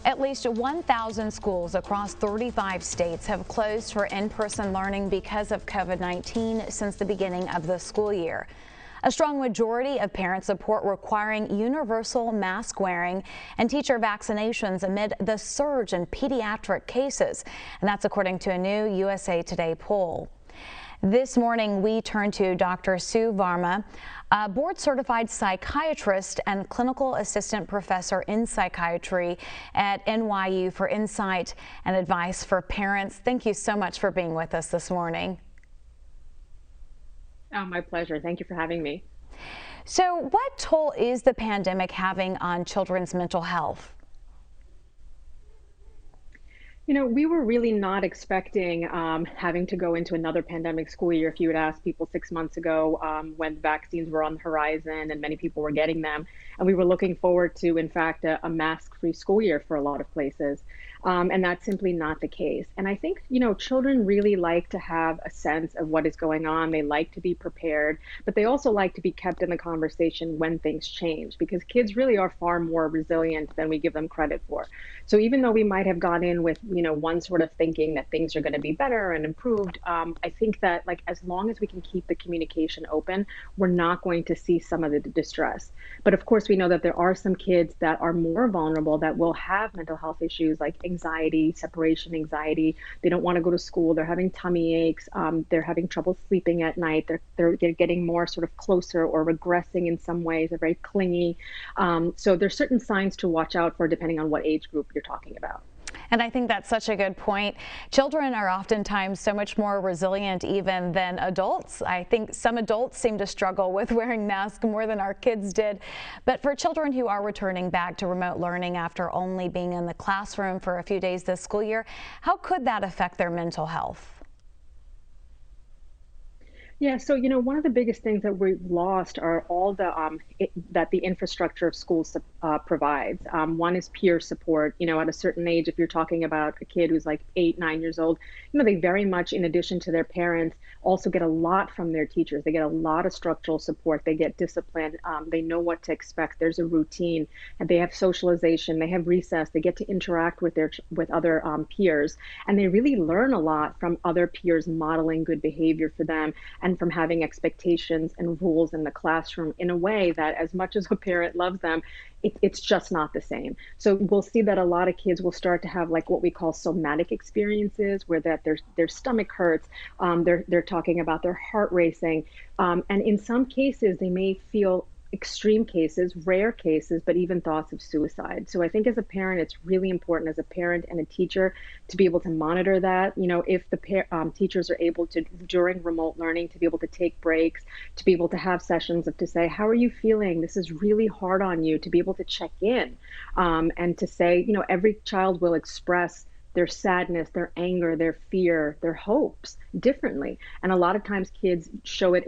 At least 1,000 schools across 35 states have closed for in-person learning because of COVID-19 since the beginning of the school year. A strong majority of parents support requiring universal mask wearing and teacher vaccinations amid the surge in pediatric cases, and that's according to a new USA Today poll. This morning, we turn to Dr. Sue Varma, a board-certified psychiatrist and clinical assistant professor in psychiatry at NYU, for insight and advice for parents. Thank you so much for being with us this morning. Oh, my pleasure. Thank you for having me. So, what toll is the pandemic having on children's mental health? You know, we were really not expecting having to go into another pandemic school year. If you had asked people 6 months ago when vaccines were on the horizon and many people were getting them, and we were looking forward to, in fact, a mask-free school year for a lot of places. And that's simply not the case. And I think, you know, children really like to have a sense of what is going on. They like to be prepared, but they also like to be kept in the conversation when things change, because kids really are far more resilient than we give them credit for. So even though we might have gone in with, you know, one sort of thinking that things are going to be better and improved, I think that, like, as long as we can keep the communication open, we're not going to see some of the distress. But of course, we know that there are some kids that are more vulnerable, that will have mental health issues like anxiety, separation anxiety. They don't want to go to school. They're having tummy aches. They're having trouble sleeping at night. They're getting more sort of closer or regressing in some ways. They're very clingy. So there's certain signs to watch out for depending on what age group you're talking about. And I think that's such a good point. Children are oftentimes so much more resilient even than adults. I think some adults seem to struggle with wearing masks more than our kids did. But for children who are returning back to remote learning after only being in the classroom for a few days this school year, how could that affect their mental health? Yeah, so you know, one of the biggest things that we've lost are all the that the infrastructure of schools provides. One is peer support. You know, at a certain age, if you're talking about a kid who's like 8, 9 years old, you know, they very much, in addition to their parents, also get a lot from their teachers. They get a lot of structural support. They get discipline. They know what to expect. There's a routine, and they have socialization. They have recess. They get to interact with with other peers, and they really learn a lot from other peers modeling good behavior for them, and from having expectations and rules in the classroom in a way that, as much as a parent loves them, it's just not the same. So we'll see that a lot of kids will start to have, like, what we call somatic experiences, where that their stomach hurts, they're talking about their heart racing, and in some cases they may feel, extreme cases, rare cases, but even thoughts of suicide. So I think as a parent, it's really important, as a parent and a teacher, to be able to monitor that. You know, if the teachers are able to, during remote learning, to be able to take breaks, to be able to have sessions to say, how are you feeling? This is really hard on you, to be able to check in, and to say, you know, every child will express their sadness, their anger, their fear, their hopes differently. And a lot of times kids show it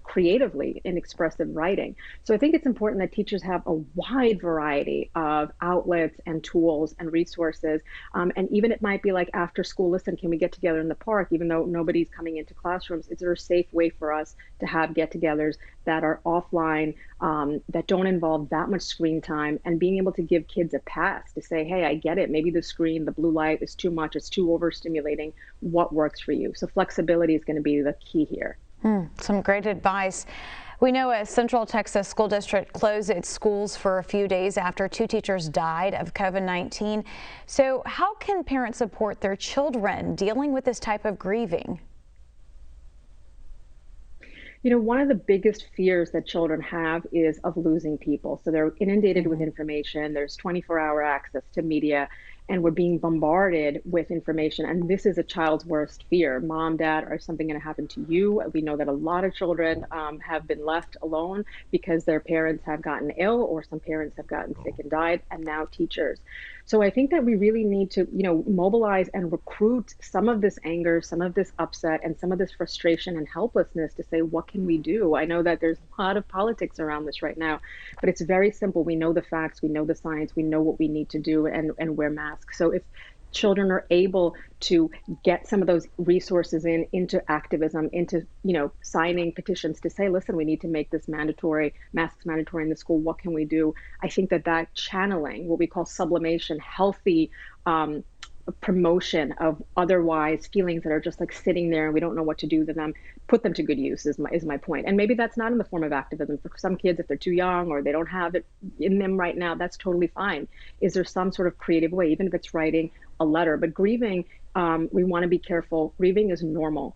creatively in expressive writing. So I think it's important that teachers have a wide variety of outlets and tools and resources. And even it might be like, after school, listen, can we get together in the park? Even though nobody's coming into classrooms, is there a safe way for us to have get-togethers that are offline, that don't involve that much screen time, and being able to give kids a pass to say, hey, I get it. Maybe the screen, the blue light is too much. It's too overstimulating. What works for you? So flexibility is going to be the key here. Some great advice. We know a Central Texas school district closed its schools for a few days after 2 teachers died of COVID-19. So how can parents support their children dealing with this type of grieving? You know, one of the biggest fears that children have is of losing people. So they're inundated with information. There's 24-hour access to media, and we're being bombarded with information. And this is a child's worst fear. Mom, dad, are something going to happen to you? We know that a lot of children have been left alone because their parents have gotten ill, or some parents have gotten sick and died, and now teachers. So I think that we really need to, you know, mobilize and recruit some of this anger, some of this upset, and some of this frustration and helplessness to say, what can we do? I know that there's a lot of politics around this right now, but it's very simple. We know the facts, we know the science, we know what we need to do, and wear masks. So if children are able to get some of those resources into activism, into, signing petitions to say, listen, we need to make this mandatory, masks mandatory in the school. What can we do? I think that channeling, what we call sublimation, healthy promotion of otherwise feelings that are just like sitting there and we don't know what to do with them, put them to good use is my point. And maybe that's not in the form of activism. For some kids, if they're too young or they don't have it in them right now, that's totally fine. Is there some sort of creative way, even if it's writing a letter? But grieving, we want to be careful. Grieving is normal.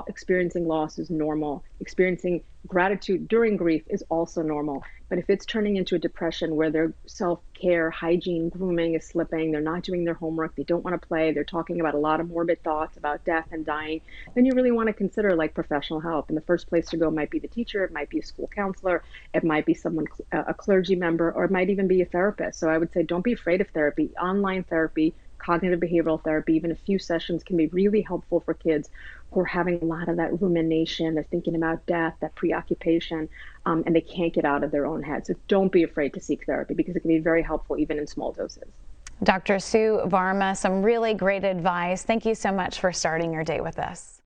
Experiencing loss is normal. Experiencing gratitude during grief is also normal. But if it's turning into a depression where their self-care, hygiene, grooming is slipping, they're not doing their homework, they don't want to play, they're talking about a lot of morbid thoughts about death and dying, then you really want to consider like professional help. And the first place to go might be the teacher, it might be a school counselor, it might be someone, a clergy member, or it might even be a therapist. So I would say don't be afraid of therapy. Online therapy, cognitive behavioral therapy, even a few sessions can be really helpful for kids who are having a lot of that rumination, they're thinking about death, that preoccupation, and they can't get out of their own head. So don't be afraid to seek therapy because it can be very helpful even in small doses. Dr. Sue Varma, some really great advice. Thank you so much for starting your day with us.